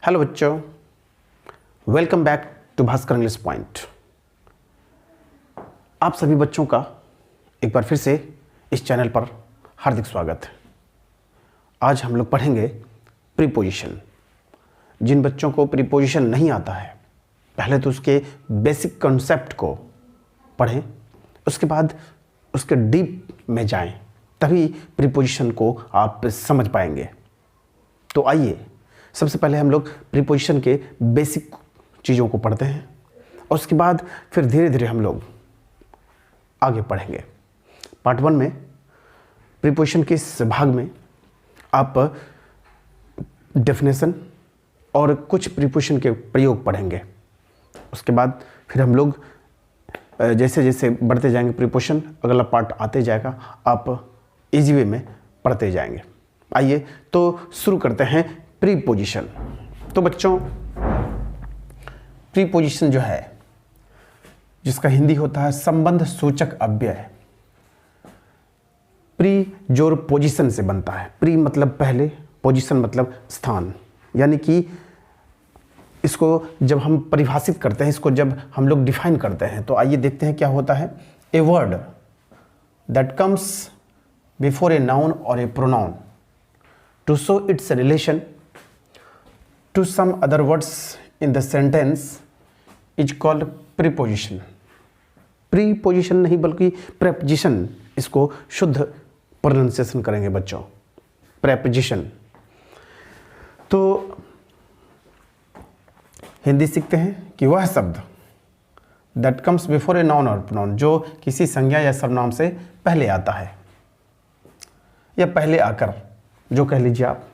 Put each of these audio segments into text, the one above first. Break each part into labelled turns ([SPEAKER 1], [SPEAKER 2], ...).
[SPEAKER 1] Hello बच्चों, welcome back to Bhaskar English point. आप सभी बच्चों का एक बार फिर से इस चैनल पर हार्दिक स्वागत है। आज हम लोग पढ़ेंगे प्रीपोजिशन। जिन बच्चों को प्रीपोजिशन नहीं आता है, पहले तो उसके बेसिक कॉन्सेप्ट को पढ़ें, उसके बाद उसके डीप में जाएं, तभी प्रीपोजिशन को आप समझ पाएंगे। तो आइए सबसे पहले हम लोग प्रीपोजिशन के बेसिक चीज़ों को पढ़ते हैं और उसके बाद फिर धीरे धीरे हम लोग आगे पढ़ेंगे। पार्ट 1 में प्रीपोजिशन के इस भाग में आप डेफिनेशन और कुछ प्रीपोजिशन के प्रयोग पढ़ेंगे। उसके बाद फिर हम लोग जैसे जैसे बढ़ते जाएंगे प्रीपोजिशन, अगला पार्ट आते जाएगा, आप इजी वे में पढ़ते जाएंगे। आइए तो शुरू करते हैं प्रीपोजिशन। तो बच्चों, प्रीपोजिशन जो है, जिसका हिंदी होता है संबंध सूचक अव्यय। प्री जोर पोजीशन से बनता है। प्री मतलब पहले, पोजीशन मतलब स्थान। यानी कि इसको जब हम परिभाषित करते हैं, इसको जब हम लोग डिफाइन करते हैं, तो आइए देखते हैं क्या होता है। A word that comes before a noun और a pronoun to show its relation to some other words in the sentence is called preposition। Preposition नहीं बल्कि प्रेपोजिशन, इसको शुद्ध प्रोनाउंसिएशन करेंगे बच्चों, प्रेपोजिशन। तो हिंदी सीखते हैं कि वह शब्द that comes before a noun or pronoun, जो किसी संज्ञा या सर्वनाम से पहले आता है या पहले आकर, जो कह लीजिए आप,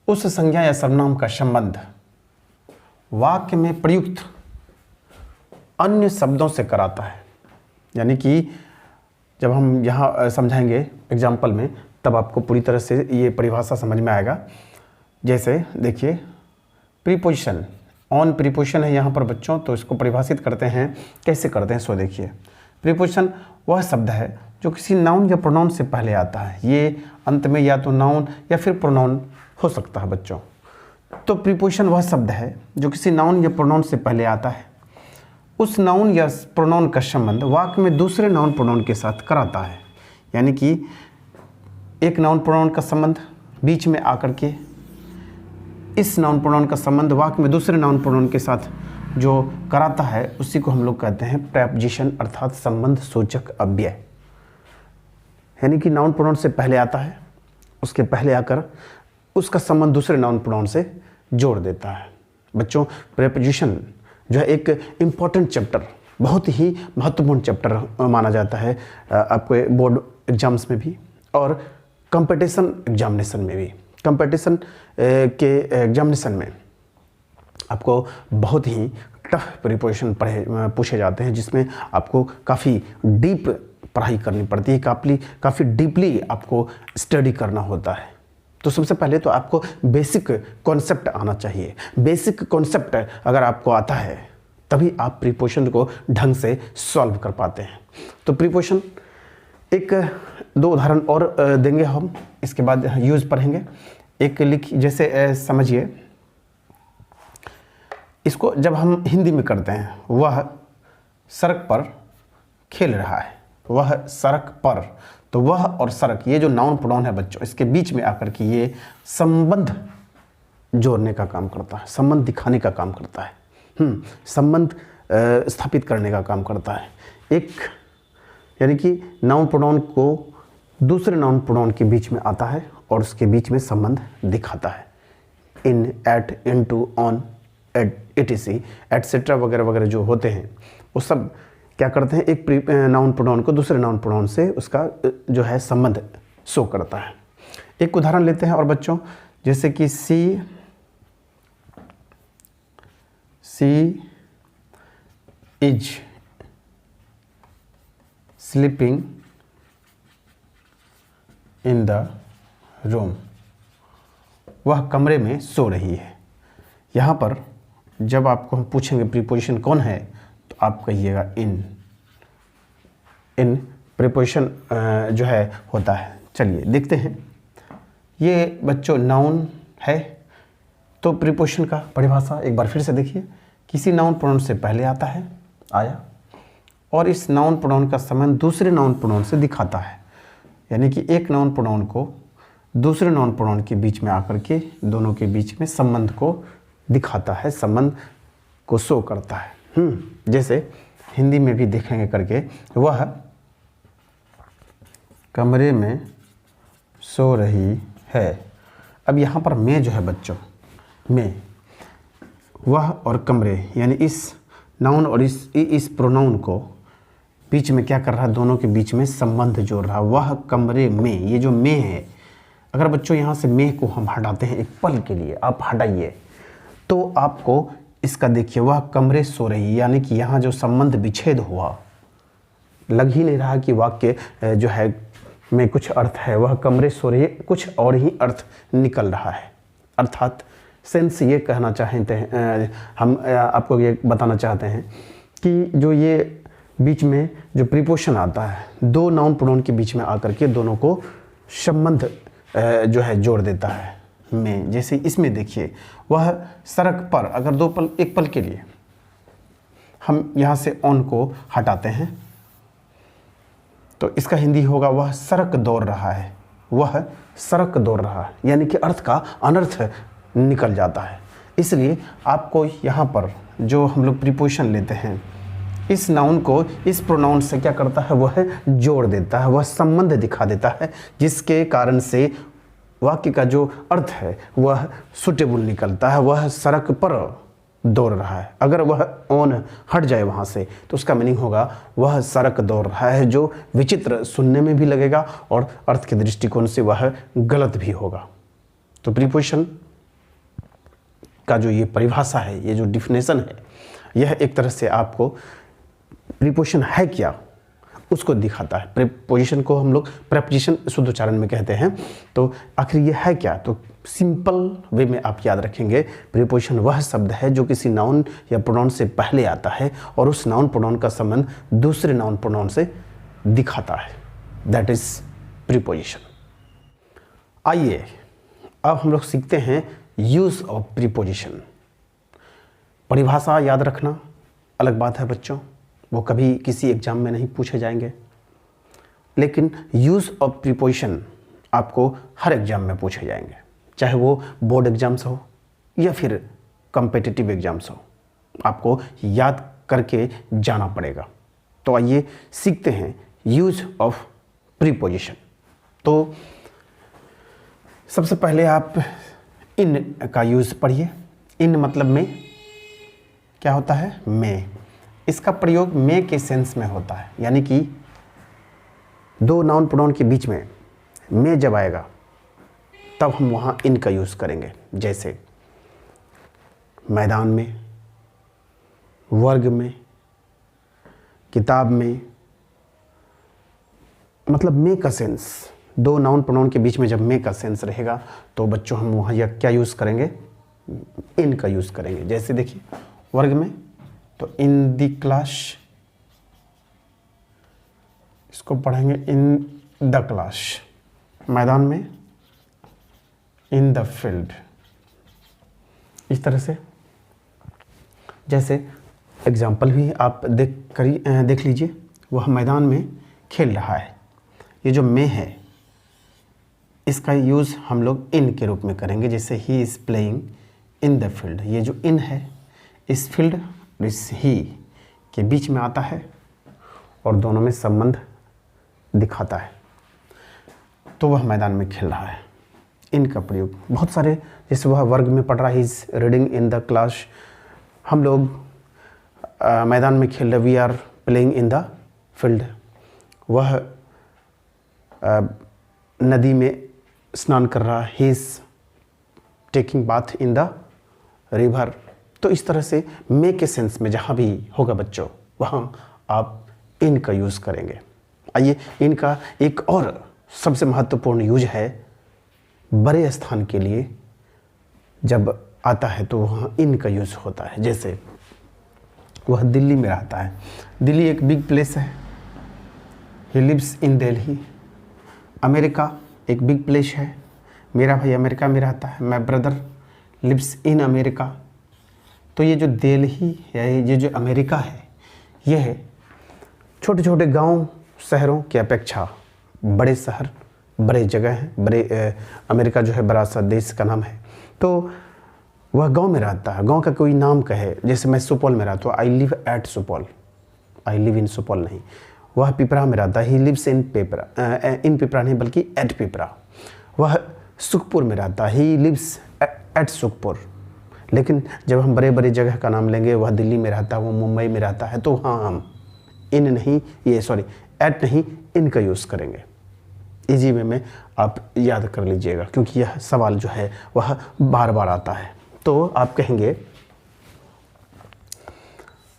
[SPEAKER 1] उस संज्ञा या सर्वनाम का संबंध वाक्य में प्रयुक्त अन्य शब्दों से कराता है। यानी कि जब हम यहाँ समझाएंगे एग्जाम्पल में, तब आपको पूरी तरह से ये परिभाषा समझ में आएगा। जैसे देखिए, प्रीपोजिशन, ऑन प्रीपोजिशन है यहाँ पर बच्चों, तो इसको परिभाषित करते हैं। कैसे करते हैं सो देखिए। प्रीपोजिशन वह शब्द है जो किसी नाउन या प्रोनाउन से पहले आता है। ये अंत में या तो नाउन या फिर प्रोनाउन हो सकता है बच्चों। तो प्रीपोजिशन वह शब्द है जो किसी नाउन या प्रोनाउन से पहले आता है। उस नाउन या प्रोनाउन का संबंध वाक्य में दूसरे नाउन प्रोनाउन के साथ कराता है। यानी कि एक नाउन प्रोनाउन का संबंध बीच में आकर के इस नाउन प्रोनाउन का संबंध वाक्य में दूसरे नाउन प्रोनाउन के साथ जो कराता है, उसी को हम लोग कहते हैं प्रेपोजिशन, अर्थात संबंध सूचक अव्यय। यानी कि नाउन प्रोनाउन से पहले आता है, उसके पहले आकर उसका संबंध दूसरे नाउन प्रोनाउन से जोड़ देता है। बच्चों, प्रीपोजिशन जो है एक इम्पॉर्टेंट चैप्टर, बहुत ही महत्वपूर्ण चैप्टर माना जाता है आपके बोर्ड एग्जाम्स में भी और कंपटीशन एग्जामिनेशन में भी। कंपटीशन के एग्जामिनेशन में आपको बहुत ही टफ प्रीपोजिशन पूछे जाते हैं, जिसमें आपको काफ़ी डीप पढ़ाई करनी पड़ती है, काफ़ी डीपली आपको स्टडी करना होता है। तो सबसे पहले तो आपको बेसिक कॉन्सेप्ट आना चाहिए। बेसिक कॉन्सेप्ट अगर आपको आता है, तभी आप प्रीपोजिशन को ढंग से सॉल्व कर पाते हैं। तो प्रीपोजिशन एक दो उदाहरण और देंगे हम, इसके बाद यूज़ पढ़ेंगे। एक जैसे समझिए, इसको जब हम हिंदी में करते हैं, वह सड़क पर खेल रहा है, वह सड़क पर, तो वह और सड़क, ये जो नाउन प्रोनाउन है बच्चों, इसके बीच में आकर के ये संबंध जोड़ने का काम करता है, संबंध दिखाने का काम करता है, संबंध स्थापित करने का काम करता है। एक यानी कि नाउन प्रोनाउन को दूसरे नाउन प्रोनाउन के बीच में आता है और उसके बीच में संबंध दिखाता है। In, at, into, on, etc etcetera वगैरह वगैरह जो होते हैं, वो सब क्या करते हैं, एक नाउन प्रोनाउन को दूसरे नाउन प्रोनाउन से उसका जो है संबंध शो करता है। एक उदाहरण लेते हैं और बच्चों, जैसे कि she is sleeping in the room, वह कमरे में सो रही है। यहाँ पर जब आपको हम पूछेंगे प्रीपोजिशन कौन है, तो आप कहिएगा इन। इन प्रीपोजिशन जो है होता है। चलिए देखते हैं। ये बच्चों नाउन है, तो प्रीपोजिशन का परिभाषा एक बार फिर से देखिए, किसी नाउन प्रोनाउन से पहले आता है, आया, और इस नाउन प्रोनाउन का संबंध दूसरे नाउन प्रोनाउन से दिखाता है। यानी कि एक नाउन प्रोनाउन को दूसरे नाउन प्रोनाउन के बीच में आकर के दोनों के बीच में संबंध को दिखाता है, संबंध को शो करता है। जैसे हिंदी में भी देखेंगे करके, वह कमरे में सो रही है। अब यहाँ पर मैं जो है बच्चों, मैं, वह और कमरे, यानी इस नाउन और इस प्रोनाउन को बीच में क्या कर रहा है, दोनों के बीच में संबंध जोड़ रहा है। वह कमरे में, ये जो मैं है, अगर बच्चों यहाँ से मैं को हम हटाते हैं एक पल के लिए, आप हटाइए तो आपको इसका देखिए, वह कमरे सो रही, यानी कि यहाँ जो संबंध विच्छेद हुआ, लग ही नहीं रहा कि वाक्य जो है में कुछ अर्थ है, वह कमरे सो रही है, कुछ और ही अर्थ निकल रहा है। अर्थात सेंस ये कहना चाहते हैं, हम आपको ये बताना चाहते हैं कि जो ये बीच में जो प्रीपोजिशन आता है, दो नाउन प्रोनाउन के बीच में आकर के दोनों को संबंध जो है जोड़ देता है में। जैसे इसमें देखिए, वह सड़क पर, अगर एक पल के लिए हम यहाँ से ऑन को हटाते हैं तो इसका हिंदी होगा, वह सड़क दौड़ रहा है, वह सड़क दौड़ रहा है, यानी कि अर्थ का अनर्थ निकल जाता है। इसलिए आपको यहाँ पर जो हम लोग प्रीपोजिशन लेते हैं, इस नाउन को इस प्रोनाउन से क्या करता है, वह जोड़ देता है, वह संबंध दिखा देता है, जिसके कारण से वाक्य का जो अर्थ है वह सुटेबल निकलता है। वह सड़क पर दौड़ रहा है, अगर वह ऑन हट जाए वहाँ से तो उसका मीनिंग होगा वह सड़क दौड़ रहा है, जो विचित्र सुनने में भी लगेगा और अर्थ के दृष्टिकोण से वह गलत भी होगा। तो प्रीपोजिशन का जो ये परिभाषा है, ये जो डिफिनेशन है, यह एक तरह से आपको प्रीपोजिशन है क्या उसको दिखाता है। प्रीपोजिशन को हम लोग प्रेपोजिशन शुद्ध उच्चारण में कहते हैं। तो आखिर ये है क्या, तो सिंपल वे में आप याद रखेंगे, प्रीपोजिशन वह शब्द है जो किसी नाउन या प्रोनाउन से पहले आता है और उस नाउन प्रोनाउन का संबंध दूसरे नाउन प्रोनाउन से दिखाता है, दैट इज प्रीपोजिशन। आइए अब हम लोग सीखते हैं यूज ऑफ प्रीपोजिशन। परिभाषा याद रखना अलग बात है बच्चों, वो कभी किसी एग्जाम में नहीं पूछे जाएंगे, लेकिन यूज ऑफ प्रीपोजिशन आपको हर एग्जाम में पूछे जाएंगे, चाहे वो बोर्ड एग्जाम्स हो या फिर कॉम्पिटिटिव एग्जाम्स हो, आपको याद करके जाना पड़ेगा। तो आइए सीखते हैं यूज ऑफ प्रीपोजिशन। तो सबसे पहले आप इन का यूज पढ़िए। इन मतलब में क्या होता है, में। इसका प्रयोग में के सेंस में होता है, यानी कि दो नाउन प्रोनाउन के बीच में में जब आएगा तब हम वहाँ इन का यूज़ करेंगे। जैसे मैदान में, वर्ग में, किताब में, मतलब में का सेंस, दो नाउन प्रोनाउन के बीच में जब में का सेंस रहेगा तो बच्चों हम वहाँ या क्या यूज़ करेंगे, इन का यूज़ करेंगे। जैसे देखिए वर्ग में तो इन द क्लास, इसको पढ़ेंगे इन द क्लास। मैदान में इन द फील्ड। इस तरह से, जैसे एग्जाम्पल भी आप देख लीजिए, वह मैदान में खेल रहा है। ये जो में है इसका यूज़ हम लोग इन के रूप में करेंगे। जैसे he is playing in the field, ये जो इन है इस फील्ड और इस ही के बीच में आता है और दोनों में संबंध दिखाता है, तो वह मैदान में खेल रहा है। इन का प्रयोग बहुत सारे, जैसे वह वर्ग में पढ़ रहा है, is reading in the class, हम लोग मैदान में खेल रहे, we are playing in the field. वह नदी में स्नान कर रहा, he is taking bath in the river. तो इस तरह से मे के सेंस में जहाँ भी होगा बच्चों, वहाँ आप इन का यूज़ करेंगे। आइए, इनका एक और सबसे महत्वपूर्ण यूज है बड़े स्थान के लिए जब आता है तो वहाँ इन का यूज़ होता है। जैसे वह दिल्ली में रहता है, दिल्ली एक बिग प्लेस है, he lives in Delhi. America एक बिग प्लेस है, मेरा भाई अमेरिका में रहता है, my brother lives in America. तो ये जो दिल्ली या ये जो अमेरिका है, यह छोटे छोटे गांव शहरों की अपेक्षा बड़े शहर, बड़े जगह हैं। बड़े अमेरिका जो है बड़ा सा देश का नाम है। तो वह गांव में रहता है। गांव का कोई नाम कहे, जैसे मैं सुपौल में रहता हूँ, I live at Supaul, I live in Supaul नहीं। वह पिपरा में रहता है, ही लिव्स इन पिपरा, इन पिपरा नहीं बल्कि एट पिपरा। वह सुखपुर में रहता है, ही लिव्स एट सुखपुर। लेकिन जब हम बड़े बड़े जगह का नाम लेंगे, वह दिल्ली में रहता है, वो मुंबई में रहता है, तो हाँ हम इन नहीं, ये सॉरी एट नहीं, इन का यूज़ करेंगे। इजी वे में आप याद कर लीजिएगा, क्योंकि यह सवाल जो है वह बार बार आता है। तो आप कहेंगे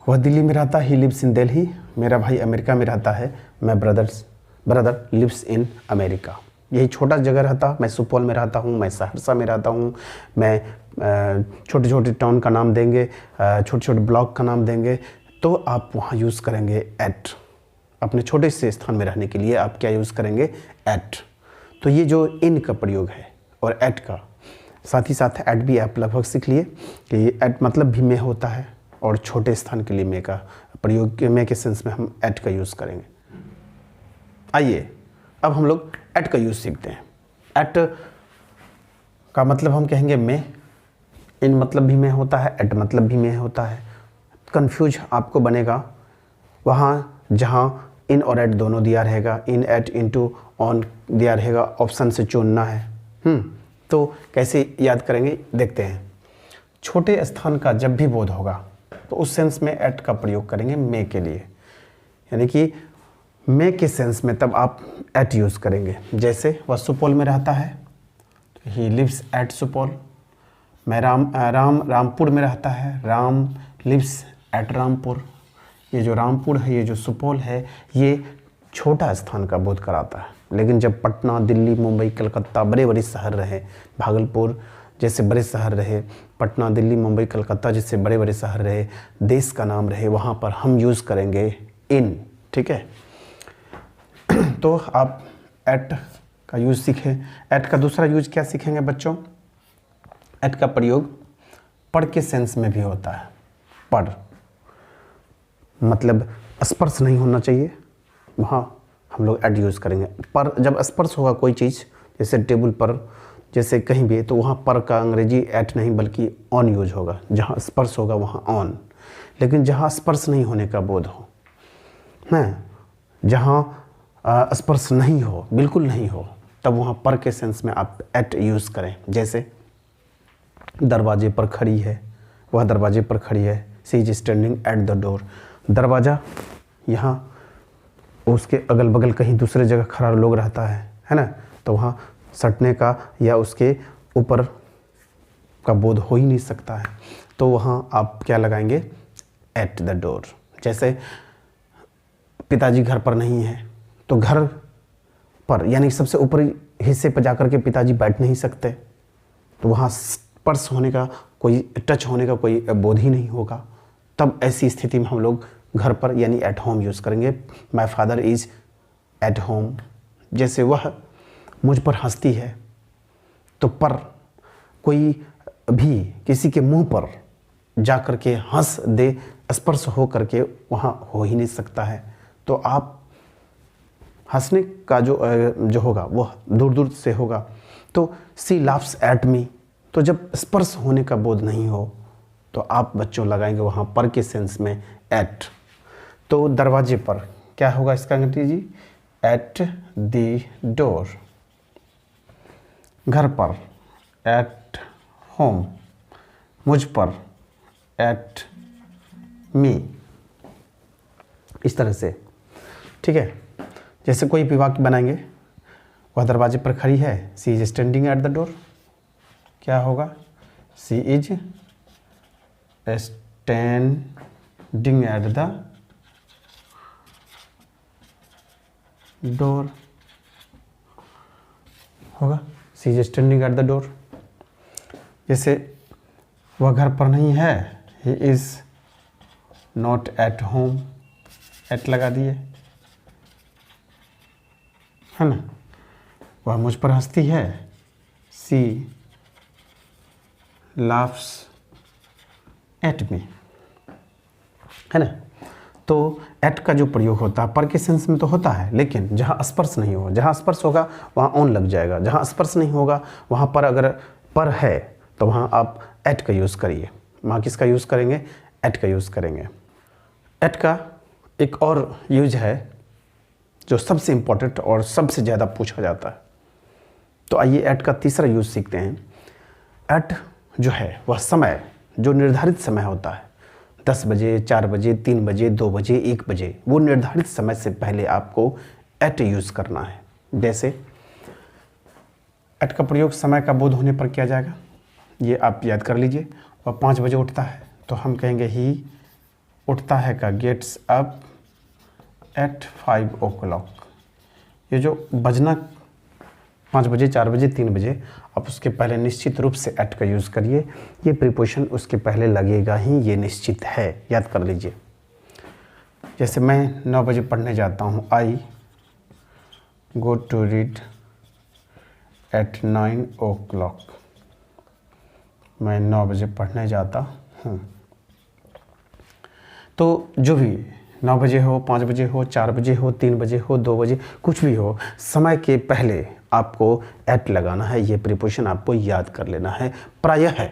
[SPEAKER 1] वह दिल्ली में रहता है, ही लिव्स इन दिल्ली। मेरा भाई अमेरिका में रहता है, मैं ब्रदर लिव्स इन अमेरिका। यही छोटा जगह रहता, मैं सुपौल में रहता हूँ, मैं सहरसा में रहता हूँ। मैं छोटे छोटे टाउन का नाम देंगे, छोटे छोटे ब्लॉक का नाम देंगे, तो आप वहाँ यूज़ करेंगे एट। अपने छोटे से स्थान में रहने के लिए आप क्या यूज़ करेंगे? एट। तो ये जो इन का प्रयोग है और एट का, साथ ही साथ एट भी आप लगभग सीख लिए कि एट मतलब भी में होता है, और छोटे स्थान के लिए में का प्रयोग, में के सेंस में हम एट का यूज़ करेंगे। आइए अब हम लोग एट का यूज़ सीखते हैं। एट का मतलब हम कहेंगे में, इन मतलब भी में होता है, एट मतलब भी में होता है। कंफ्यूज आपको बनेगा वहाँ जहाँ इन और एट दोनों दिया रहेगा, इन एट इनटू ऑन दिया रहेगा, ऑप्शन से चुनना है। तो कैसे याद करेंगे देखते हैं। छोटे स्थान का जब भी बोध होगा तो उस सेंस में एट का प्रयोग करेंगे में के लिए, यानी कि में के सेंस में तब आप एट यूज़ करेंगे। जैसे वह सुपौल में रहता है, ही लिव्स एट सुपौल। मैं रामपुर में रहता है, राम लिव्स एट रामपुर। ये जो रामपुर है, ये जो सुपौल है, ये छोटा स्थान का बोध कराता है। लेकिन जब पटना, दिल्ली, मुंबई, कलकत्ता बड़े बड़े शहर रहे, भागलपुर जैसे बड़े शहर रहे, पटना, दिल्ली, मुंबई, कलकत्ता जैसे बड़े बड़े शहर रहे, देश का नाम रहे, वहाँ पर हम यूज़ करेंगे इन। ठीक है, तो आप एट का यूज़ सीखें। एट का दूसरा यूज़ क्या सीखेंगे बच्चों? एट का प्रयोग पर के सेंस में भी होता है। पर मतलब स्पर्श नहीं होना चाहिए, वहाँ हम लोग एट यूज़ करेंगे। पर जब स्पर्श होगा कोई चीज़, जैसे टेबल पर, जैसे कहीं भी, तो वहाँ पर का अंग्रेजी एट नहीं बल्कि ऑन यूज होगा। जहाँ स्पर्श होगा वहाँ ऑन। लेकिन जहाँ स्पर्श नहीं होने का बोध हो, हैं, जहाँ स्पर्श नहीं हो, बिल्कुल नहीं हो, तब वहाँ पर के सेंस में आप एट यूज़ करें। जैसे दरवाजे पर खड़ी है, वह दरवाजे पर खड़ी है, she is standing at the door. दरवाज़ा यहाँ, उसके अगल बगल कहीं दूसरे जगह खड़ा लोग रहता है ना, तो वहाँ सटने का या उसके ऊपर का बोध हो ही नहीं सकता है, तो वहाँ आप क्या लगाएंगे? Eight the door. जैसे पिताजी घर पर नहीं है, तो घर पर यानी सबसे ऊपरी हिस्से पर जाकर के पिताजी बैठ नहीं सकते, तो वहाँ स्पर्श होने का कोई, टच होने का कोई बोध ही नहीं होगा। तब ऐसी स्थिति में हम लोग घर पर यानी एट होम यूज़ करेंगे। My father is at home. जैसे वह मुझ पर हंसती है, तो पर कोई भी किसी के मुंह पर जा कर के हंस दे, स्पर्श हो करके वहाँ हो ही नहीं सकता है, तो आप हंसने का जो होगा वह दूर दूर से होगा। तो सी लाफ्स एट मी, तो जब स्पर्श होने का बोध नहीं हो तो आप बच्चों लगाएंगे वहाँ पर के सेंस में एट। तो दरवाजे पर क्या होगा इसका अंग्रेजी? Eight the door. घर पर एट होम, मुझ पर एट मी, इस तरह से। ठीक है, जैसे कोई भी वाक्य बनाएंगे, वह दरवाजे पर खड़ी है, she is standing at the door, क्या होगा? She is standing at the door होगा, she is standing at the door. जैसे वह घर पर नहीं है, he is not at home, at लगा दिए, है ना। वह मुझ पर हंसती है, सी laughs at me, है ना। तो एट का जो प्रयोग होता है पर के सेंस में तो होता है, लेकिन जहाँ स्पर्श नहीं हो, जहाँ स्पर्श होगा वहाँ ऑन लग जाएगा, जहाँ स्पर्श नहीं होगा वहाँ पर अगर पर है तो वहाँ आप एट का यूज़ करिए। वहाँ किसका यूज़ करेंगे? एट का यूज़ करेंगे। एट का एक और यूज है जो सबसे इम्पोर्टेंट और सबसे ज़्यादा पूछा जाता है। तो आइए एट का तीसरा यूज सीखते हैं। एट जो है वह समय, जो निर्धारित समय होता है, 10 बजे, 4 बजे, 3 बजे, 2 बजे, 1 बजे, वो निर्धारित समय से पहले आपको एट यूज़ करना है। जैसे एट का प्रयोग समय का बोध होने पर किया जाएगा, ये आप याद कर लीजिए। और 5 बजे उठता है तो हम कहेंगे ही उठता है का गेट्स अप एट 5 o'clock। ये जो बजना 5 बजे, 4 बजे, 3 बजे, आप उसके पहले निश्चित रूप से एट का यूज़ करिए। ये प्रीपोजिशन उसके पहले लगेगा ही, ये निश्चित है, याद कर लीजिए। जैसे मैं 9 बजे पढ़ने जाता हूँ, I go to read at 9 o'clock। मैं 9 बजे पढ़ने जाता हूँ। तो जो भी 9 बजे हो, 5 बजे हो, 4 बजे हो, 3 बजे हो, 2 बजे, कुछ भी हो, समय के पहले आपको एट लगाना है। ये प्रीपोजिशन आपको याद कर लेना है। प्रायः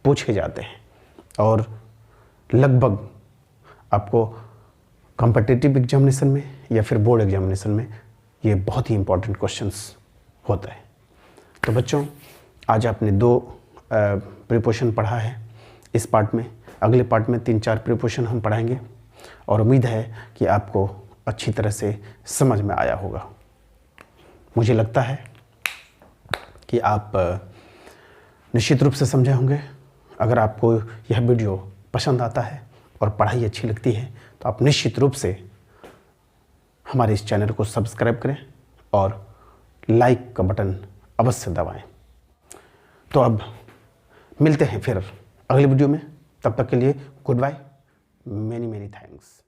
[SPEAKER 1] पूछे जाते हैं और लगभग आपको कॉम्पिटिटिव एग्जामिनेशन में या फिर बोर्ड एग्जामिनेशन में ये बहुत ही इंपॉर्टेंट क्वेश्चंस होता है। तो बच्चों, आज आपने 2 प्रीपोजिशन पढ़ा है इस पार्ट में। अगले पार्ट में 3-4 प्रीपोजिशन हम पढ़ाएंगे और उम्मीद है कि आपको अच्छी तरह से समझ में आया होगा। मुझे लगता है कि आप निश्चित रूप से समझे होंगे। अगर आपको यह वीडियो पसंद आता है और पढ़ाई अच्छी लगती है तो आप निश्चित रूप से हमारे इस चैनल को सब्सक्राइब करें और लाइक का बटन अवश्य दबाएं। तो अब मिलते हैं फिर अगले वीडियो में। तब तक के लिए गुड बाय, मेनी थैंक्स।